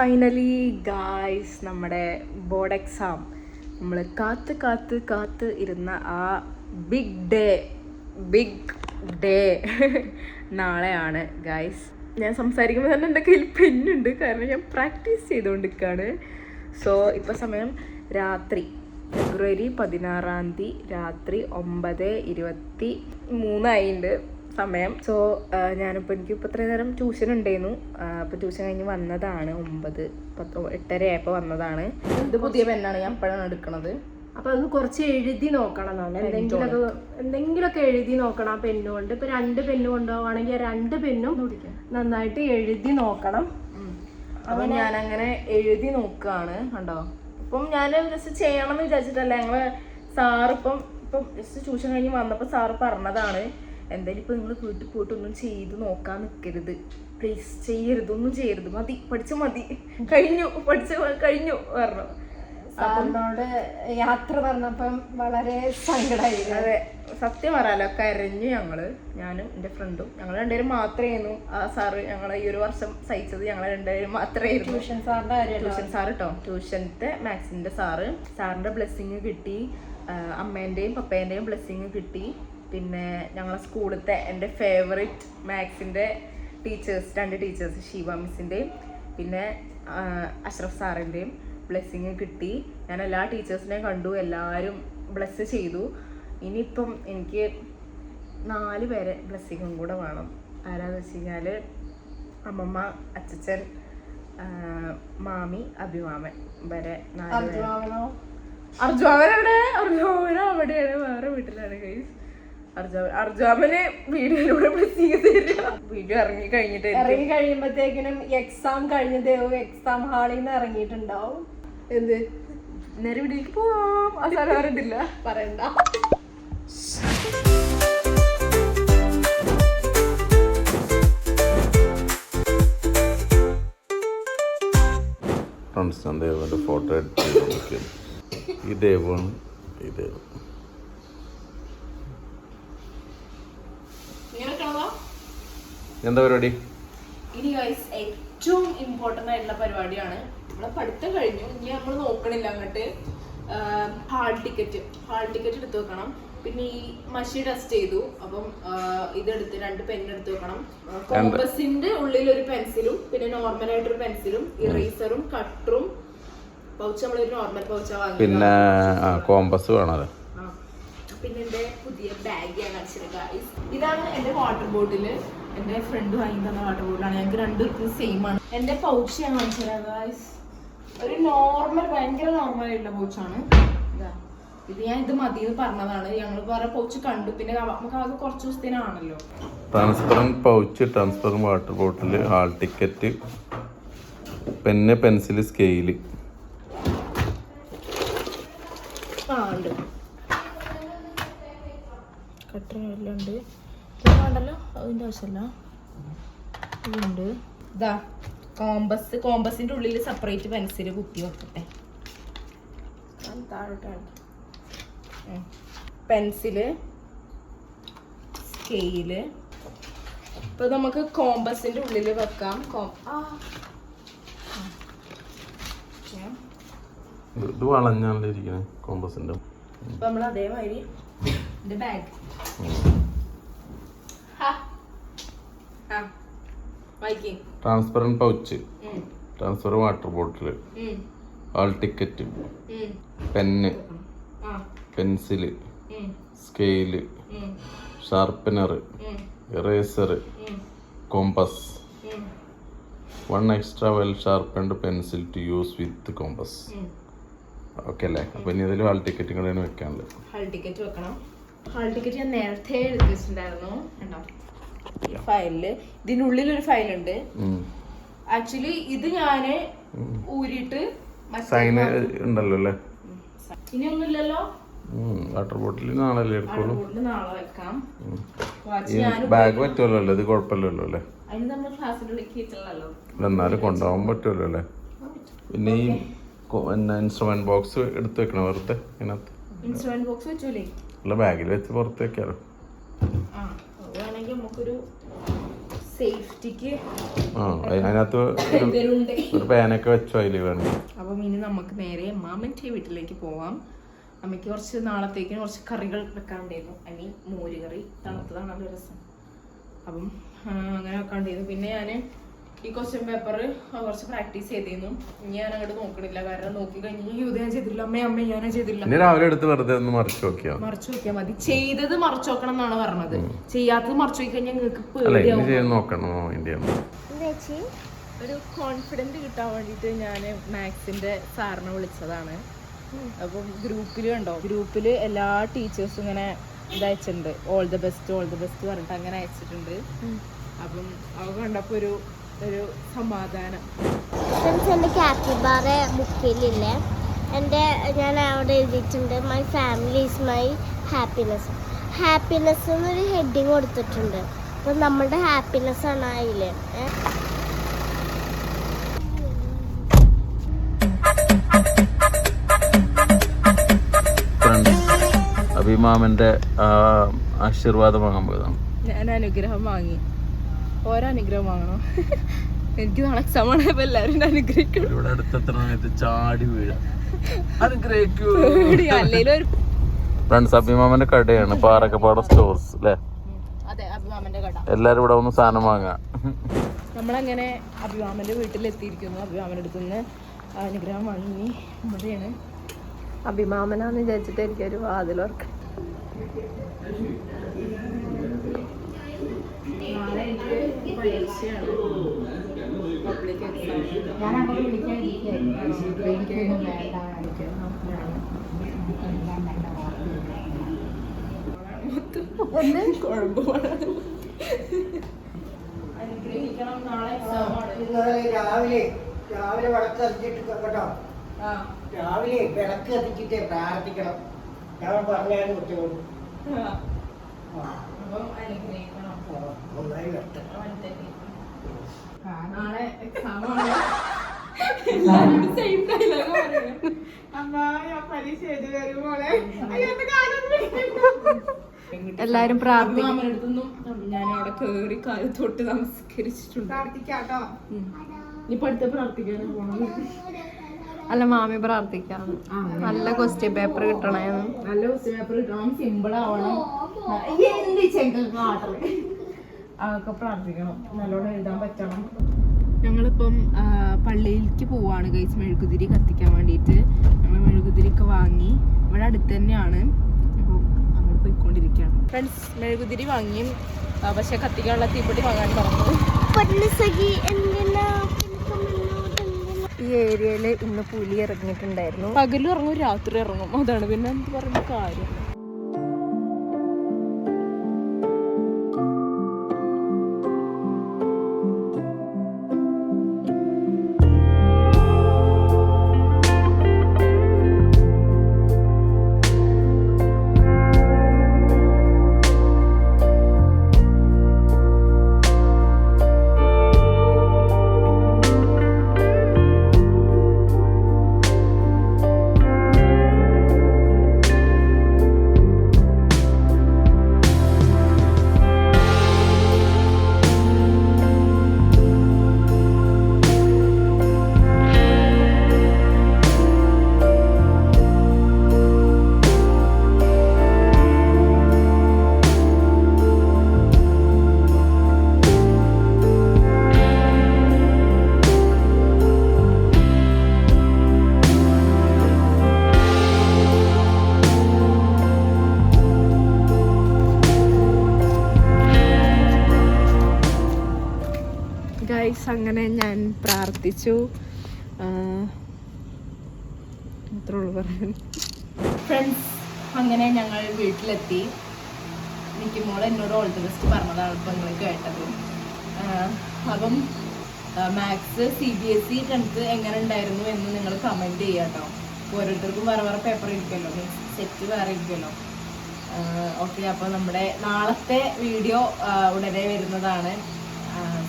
Finally guys നമ്മുടെ board exam നമ്മൾ കാത്ത് ഇരുന്ന ആ ബിഗ് ഡേ നാളെയാണ് ഗായ്സ്. ഞാൻ സംസാരിക്കുമ്പോൾ തന്നെ എൻ്റെ കയ്യിൽ പെന്നുണ്ട്, കാരണം ഞാൻ പ്രാക്ടീസ് ചെയ്തുകൊണ്ടിരിക്കുകയാണ്. സോ ഇപ്പോൾ സമയം രാത്രി ഫെബ്രുവരി 16 രാത്രി 9:23 സമയം. സോ ഞാനിപ്പോൾ എനിക്കിപ്പോൾ ഇത്രയും നേരം ട്യൂഷൻ ഉണ്ടായിരുന്നു. അപ്പോൾ ട്യൂഷൻ കഴിഞ്ഞ് വന്നതാണ് 8:10 ആയപ്പോൾ വന്നതാണ്. ഇത് പുതിയ പെന്നാണ്, ഞാൻ ഇപ്പോഴാണ് എടുക്കണത്. അപ്പോൾ അത് കുറച്ച് എഴുതി നോക്കണം. എന്തെങ്കിലുമൊക്കെ എഴുതി നോക്കണം ആ പെന്നുകൊണ്ട്. ഇപ്പോൾ 2 പെന്ന് കൊണ്ടുപോവുകയാണെങ്കിൽ 2 പെന്നും നന്നായിട്ട് എഴുതി നോക്കണം. അപ്പം ഞാനങ്ങനെ എഴുതി നോക്കുകയാണ്. കണ്ടോ, ഇപ്പം ഞാൻ ജസ്റ്റ് ചെയ്യണമെന്ന് വിചാരിച്ചിട്ടല്ല. ഞങ്ങൾ ഇപ്പം ജസ്റ്റ് ട്യൂഷൻ കഴിഞ്ഞ് വന്നപ്പോൾ സാറ് പറഞ്ഞതാണ്, എന്തായാലും ഇപ്പം നിങ്ങൾ വീട്ടിൽ പോയിട്ടൊന്നും ചെയ്ത് നോക്കാൻ നിൽക്കരുത്, പ്ലീസ് ചെയ്യരുത്, ഒന്നും ചെയ്യരുത്, മതി മതി കഴിഞ്ഞു പറഞ്ഞു. സാറിനോട് യാത്ര പറഞ്ഞപ്പം വളരെ സങ്കടമായി. അതെ, സത്യം പറയാലോ, കരഞ്ഞു ഞാനും എൻ്റെ ഫ്രണ്ടും. ഞങ്ങൾ രണ്ടുപേരും മാത്രമായിരുന്നു ആ സാറ് ഞങ്ങളെ ഈ ഒരു വർഷം സഹിച്ചത്. ഞങ്ങൾ രണ്ടുപേരും മാത്രമായിരുന്നു. ട്യൂഷൻ സാർ കേട്ടോ, ട്യൂഷനത്തെ മാത്സിൻ്റെ സാറിൻ്റെ ബ്ലെസ്സിങ് കിട്ടി, അമ്മേൻ്റെയും പപ്പേൻ്റെയും ബ്ലെസ്സിങ് കിട്ടി. പിന്നെ ഞങ്ങളെ സ്കൂളത്തെ എൻ്റെ ഫേവറേറ്റ് മാത്സിൻ്റെ ടീച്ചേഴ്സ്, 2 ടീച്ചേഴ്സ്, ഷീബ മിസ്സിൻ്റെയും പിന്നെ അഷ്റഫ് സാറിൻ്റെയും ബ്ലെസ്സിങ് കിട്ടി. ഞാൻ എല്ലാ ടീച്ചേഴ്സിനെയും കണ്ടു, എല്ലാവരും ബ്ലെസ് ചെയ്തു. ഇനിയിപ്പം എനിക്ക് 4 പേരെ ബ്ലെസ്സിങ്ങും കൂടെ വേണം. ആരാന്ന് വെച്ച് കഴിഞ്ഞാൽ അമ്മമ്മ, അച്ചച്ചൻ, മാമി, അഭിമാമൻ വരെ 4 പേര്. അർജുമാമൻ അവിടെയാണ്, വേറെ വീട്ടിലാണ് ഗൈസ്. അർജുമാമന് വീഡിയോയിലൂടെ ബ്ലെസ്സിങ് തരിക. വീഡിയോ ഇറങ്ങി കഴിയുമ്പോഴത്തേക്കിനും എക്സാം കഴിഞ്ഞതേവും എക്സാം ഹാളിൽ നിന്ന് ഇറങ്ങിയിട്ടുണ്ടാവും. എന്ത് നേരെ വീട്ടിലേക്ക് പോവാം. ആ സാധനം പറഞ്ഞിട്ടില്ല, പറയണ്ട. ദേവന്റെ ഫോട്ടോ എടുത്ത് ഈ ദേവാണ് ഈ ദേവൻ. എന്താ പരിപാടി? ഇനി ഗൈസ് ഏറ്റവും ഇമ്പോർട്ടൻ്റ് ആയിട്ടുള്ള പരിപാടിയാണ്. നമ്മളെ പഠിത്തം കഴിഞ്ഞു, ഇനി നമ്മൾ നോക്കണില്ല അങ്ങോട്ട്. ഹാൾ ടിക്കറ്റ് എടുത്ത് വെക്കണം. പിന്നെ ഈ മഷി ടെസ്റ്റ് ചെയ്തു, അപ്പം ഇതെടുത്ത് 2 പെൻ എടുത്ത് വെക്കണം. കോമ്പസിന്റെ ഉള്ളിൽ ഒരു പെൻസിലും പിന്നെ നോർമൽ ആയിട്ടൊരു പെൻസിലും ഇറേസറും കട്ടറും പൗച്ച്, നമ്മളൊരു നോർമൽ പൗച്ചാ വാങ്ങി. പിന്നെ കോമ്പസ് വേണമല്ലോ. പിന്നെ എന്റെ പുതിയ ബാഗ് ഞാൻ കാണിച്ചത് ഗൈസ്. ഇതാണ് എന്റെ വാട്ടർ ബോട്ടില്. എന്റെ ഫ്രണ്ട് വാങ്ങി തന്ന വാട്ടർ ബോട്ടിലാണ്. ഞങ്ങൾക്ക് 2 സെയിം ആണ്. എന്റെ പൗച്ച് ഞാൻ കാണിച്ചത് ഗൈസ്. ഒരു ഭയങ്കര നോർമൽ ആയിട്ടുള്ള പൗച്ചാണ്. ഇത് ഞാൻ ഇത് മതിയെന്ന് പറഞ്ഞതാണ്. ഞങ്ങൾ വേറെ പൗച്ച് കണ്ടു, പിന്നെ നമുക്ക് ആകെ കുറച്ച് ദിവസത്തിനാണല്ലോ. Transparent pouch, transparent water bottle, hall ticket, pen, pencil, scale. ഉണ്ട് കട്ടർ എല്ലാം ഉണ്ട്. വേണ്ടല്ലോ, അതിൻ്റെ ആവശ്യമല്ല. ഇതുണ്ട്. ഇതാ കോമ്പസിന്റെ ഉള്ളിൽ സെപ്പറേറ്റ് പെൻസിൽ കുത്തി വെക്കട്ടെ. Pencil, scale. ഇപ്പൊ നമുക്ക് കോമ്പസിന്റെ ഉള്ളിൽ വെക്കാം. ഇത് വളഞ്ഞാണ്ടിരിക്കണേ കോമ്പസിന്റെ. ഇപ്പൊ നമ്മൾ അതേമാതിരി എന്റെ bag transparent pouch, transparent water bottle, hall ticket, pen, pencil, scale, sharpener, eraser, compass, 1 extra well sharpened pencil to use with compass. Okay അല്ലേ? അപ്പൊ ഇനി ഇതിൽ ഹാൾ ടിക്കറ്റും കൂടെയാണ് വെക്കാനുള്ളത്. ഹാൾ ടിക്കറ്റ് വെക്കണം. ഹാൾ ടിക്കറ്റ് ഞാൻ നേരത്തെ എടുത്ത് വെച്ചിട്ടുണ്ടായിരുന്നു. കണ്ടോ ഈ ഫയലില്, ഇതിനുള്ളിൽ ഒരു ഫയലുണ്ട്. ആക്ച്വലി ഇത് ഞാന് ഊരിയിട്ട് സൈൻ ഉണ്ടല്ലോ അല്ലേ? ഇനിയൊന്നുമില്ലല്ലോ. വാട്ടർ ബോട്ടിൽ നാളെ എടുക്കുള്ളൂ. നാളെ വെക്കാം. ബാഗ് പറ്റുമല്ലോ, ഇത് കുഴപ്പമില്ലല്ലോ അല്ലേ? അതിന് നമ്മൾ ക്ലാസ്സിലേക്ക് വെച്ചല്ലോ, എന്നാലും കൊണ്ടുപോകാൻ പറ്റുമല്ലോ അല്ലേ? പിന്നെ ഈ ഇൻസ്ട്രുമെന്റ് ബോക്സ് എടുത്ത് വെക്കണം വെറുതെ ഇതിനകത്ത്. ഇൻസ്ട്രുമെന്റ് ബോക്സ് വെച്ചൂലേ? അല്ല, ബാഗിൽ വെച്ച് പുറത്ത് വെക്കാലോ. വേണമെങ്കിൽ നമുക്കൊരു സേഫ്റ്റിക്ക് അതിനകത്ത് ഒരു പാനൊക്കെ വെച്ചോ അതിൽ വേണ്ടി. അപ്പം ഇനി നമുക്ക് നേരെ മാമൻ്റെ വീട്ടിലേക്ക് പോവാം. അമ്മയ്ക്ക് കുറച്ച് നാളത്തേക്ക് കുറച്ച് കറികൾ വെക്കാണ്ടായിരുന്നു. ഐ മീൻ മോര് കറി, തണുത്തതാണല്ലോ രസം. അപ്പം അങ്ങനെ വെക്കാണ്ടായിരുന്നു. പിന്നെ ഞാൻ ഈ ക്വസ്റ്റ്യൻ പേപ്പർ കുറച്ച് പ്രാക്ടീസ് ചെയ്തിരുന്നു. ഇനി ഞാൻ അങ്ങോട്ട് നോക്കണില്ല, കാരണം നോക്കി കഴിഞ്ഞ് ഇത് ഞാൻ ചെയ്തില്ല, അമ്മ ഞാനാ ചെയ്തില്ല. രാവിലെ എടുത്ത് വെറുതെ ഒന്ന് മറിച്ച് നോക്കിയാ മതി. ചെയ്തത് മറച്ചു നോക്കണം എന്നാണ് പറഞ്ഞത്. ചെയ്യാത്തത് മറച്ചു നോക്കി കഴിഞ്ഞാൽ നിങ്ങൾക്ക് നോക്കണം. ഒരു കോൺഫിഡൻറ്റ് കിട്ടാൻ വേണ്ടിയിട്ട് ഞാൻ മാത്സിന്റെ സാറിനെ വിളിച്ചതാണ്. അപ്പം ഗ്രൂപ്പിൽ കണ്ടോ, ഗ്രൂപ്പിൽ എല്ലാ ടീച്ചേഴ്സും ഇങ്ങനെ ഇതയച്ചിട്ടുണ്ട്, ഓൾ ദ ബെസ്റ്റ് പറഞ്ഞിട്ട് അങ്ങനെ അയച്ചിട്ടുണ്ട്. അപ്പം അവ കണ്ടപ്പോൾ ഒരു സമാധാനം. എൻ്റെ ക്യാപിബാറ ബുക്കിലില്ലേ, ഞാൻ അവിടെ എഴുതിയിട്ടുണ്ട് my family is my happiness എന്നൊരു ഹെഡിങ് കൊടുത്തിട്ടുണ്ട്. അപ്പം നമ്മുടെ ഹാപ്പിനെസ് ആണ് അതിൽ. അഭിമാമന്റെ ആശീർവാദം വാങ്ങാൻ പോയതാണ്. ഞാൻ അനുഗ്രഹം വാങ്ങി. ഓരോ അനുഗ്രഹം വാങ്ങണോ? എനിക്ക് നാളെ എക്സാം ആണ്. അപ്പൊ എല്ലാവരും അനുഗ്രഹിക്കും. ഇവിടെ അടുത്തെത്ര സമയത്ത് ചാടി വീഴാം. ഫ്രണ്ട്സ്, അഭിമാമന്റെ കടയാണ് പാറക്കപ്പാട സ്റ്റോർസ് അല്ലേ? അതെ, അഭിമാമന്റെ കട. എല്ലാരും ഇവിടെ ഒന്ന് സാധനം വാങ്ങാം. നമ്മളങ്ങനെ അഭിമാമന്റെ വീട്ടിലെത്തിയിരിക്കുന്നു. അഭിമാമന്റെ അടുത്ത് നിന്ന് അനുഗ്രഹം വാങ്ങി. ഇവിടെയാണ് അഭിമാമനാന്ന് വിചാരിച്ചിട്ട് എനിക്കൊരു വാതിലോർക്ക്. രാവിലെ വിളക്കത്തിച്ചിട്ട് കേട്ടോ, രാവിലെ വിളക്ക് കത്തിച്ചിട്ട് പ്രാർത്ഥിക്കണം. ഞാൻ പറഞ്ഞാലും കുറ്റം നന്നായി വരട്ടെ. എല്ലാരും പ്രാർത്ഥിക്കും. ഞാൻ അവിടെ കേറി കാലത്തോട്ട് നമസ്കരിച്ചിട്ടുണ്ട്. പ്രാർത്ഥിക്കാട്ടോ. ഇനിയിപ്പോ അടുത്ത പ്രാർത്ഥിക്കാനും പോണത്. അല്ല, മാമി പ്രാർത്ഥിക്കാം. നല്ല ക്വസ്റ്റ്യൻ പേപ്പർ കിട്ടണം. നല്ല ക്വസ്റ്റ്യൻ പേപ്പർ കിട്ടണം, സിമ്പിൾ ആവണം, അതൊക്കെ പ്രാർത്ഥിക്കണം, നല്ലോണം എഴുതാൻ പറ്റണം. ഞങ്ങളിപ്പം പള്ളിയിലേക്ക് പോവാണ് ഗൈസ്, മെഴുകുതിരി കത്തിക്കാൻ വേണ്ടിയിട്ട്. ഞങ്ങൾ മെഴുകുതിരിയൊക്കെ വാങ്ങി, ഇവിടെ അടുത്ത് തന്നെയാണ്. അപ്പോൾ അങ്ങോട്ട് പോയിക്കൊണ്ടിരിക്കുകയാണ്. ഫ്രണ്ട്സ്, മെഴുകുതിരി വാങ്ങി, പക്ഷെ കത്തിക്കാനുള്ള തീപ്പെട്ടി വാങ്ങാൻ പറഞ്ഞു. ഈ ഏരിയയിൽ ഇന്ന് പുലി ഇറങ്ങിയിട്ടുണ്ടായിരുന്നു. പകലും ഇറങ്ങും, രാത്രി ഇറങ്ങും. അതാണ് പിന്നെ എന്ത് പറയുന്ന കാര്യം. അങ്ങനെ ഞാൻ പ്രാർത്ഥിച്ചു. അത്രയുള്ളൂ പറയാൻ. ഫ്രണ്ട്സ്, അങ്ങനെ ഞങ്ങൾ വീട്ടിലെത്തി. എനിക്ക് മോളെ എന്നോട് ഓൾ ദി ബെസ്റ്റ് പറഞ്ഞതാണ് ഇപ്പം നിങ്ങൾ കേട്ടത്. അപ്പം മാത്സ് CBSE 10th എങ്ങനെ ഉണ്ടായിരുന്നു എന്ന് നിങ്ങൾ കമൻറ്റ് ചെയ്യുക കേട്ടോ. ഓരോരുത്തർക്കും വേറെ വേറെ പേപ്പർ ഇരിക്കുമല്ലോ, മീൻസ് സെറ്റ് വേറെ ഇരിക്കുമല്ലോ. ഓക്കെ, അപ്പോൾ നമ്മുടെ നാളത്തെ വീഡിയോ ഉടനെ വരുന്നതാണ്.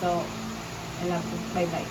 സോ എല്ലാവർക്കും ബൈ ബൈ.